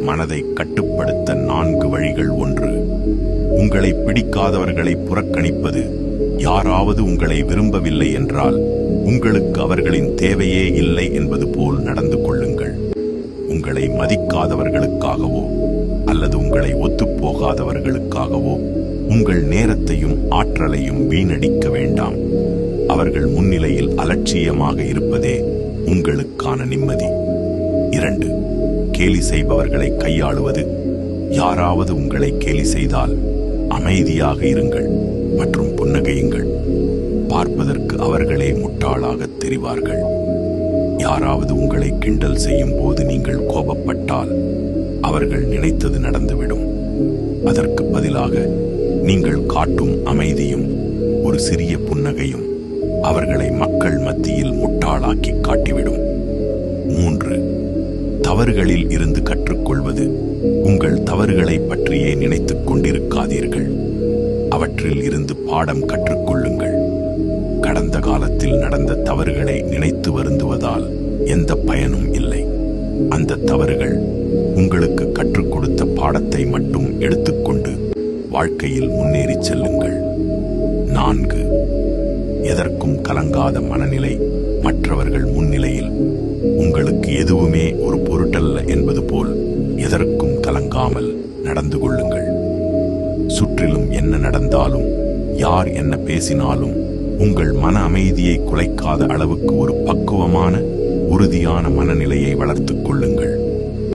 மனதை கட்டுப்படுத்த 4 வழிகள். 1. உங்களை பிடிக்காதவர்களை புறக்கணிப்பது. யாராவது உங்களை விரும்பவில்லை என்றால் உங்களுக்கு அவர்களின் தேவையே இல்லை என்பது போல் நடந்து கொள்ளுங்கள். உங்களை மதிக்காதவர்களுக்காகவோ அல்லது உங்களை ஒத்துப்போகாதவர்களுக்காகவோ உங்கள் நேரத்தையும் ஆற்றலையும் வீணடிக்க வேண்டாம். அவர்கள் முன்னிலையில் அலட்சியமாக இருப்பதே உங்களுக்கான நிம்மதி. 2. கேலி செய்பவர்களை கையாளுவது. யாராவது உங்களை கேலி செய்தால் அமைதியாக இருங்கள் மற்றும் புன்னகையுங்கள். பார்ப்பதற்கு அவர்களே முட்டாளாக தெரிவார்கள். யாராவது உங்களை கிண்டல் செய்யும் போது நீங்கள் கோபப்பட்டால் அவர்கள் நினைத்தது நடந்துவிடும். அதற்கு பதிலாக நீங்கள் காட்டும் அமைதியும் ஒரு சிறிய புன்னகையும் அவர்களை மக்கள் மத்தியில் முட்டாளாக்கி காட்டிவிடும். 3. தவறுகளில் இருந்து கற்றுக்கொள்வது. உங்கள் தவறுகளை பற்றியே நினைத்துக் கொண்டிருக்காதீர்கள். அவற்றில் இருந்து பாடம் கற்றுக்கொள்ளுங்கள். கடந்த காலத்தில் நடந்த தவறுகளை நினைத்து வருந்துவதால் எந்த பயனும் இல்லை. அந்த தவறுகள் உங்களுக்கு கற்றுக் கொடுத்த பாடத்தை மட்டும் எடுத்துக்கொண்டு வாழ்க்கையில் முன்னேறி செல்லுங்கள். 4. எதற்கும் கலங்காத மனநிலை. மற்றவர்கள் முன்னிலையில் உங்களுக்கு எதுவுமே ஒரு பொருட்டல்ல என்பது போல் எதற்கும் கலங்காமல் நடந்து கொள்ளுங்கள். சுற்றிலும் என்ன நடந்தாலும் யார் என்ன பேசினாலும் உங்கள் மன அமைதியை குலைக்காத அளவுக்கு ஒரு பக்குவமான உறுதியான மனநிலையை வளர்த்துக் கொள்ளுங்கள்.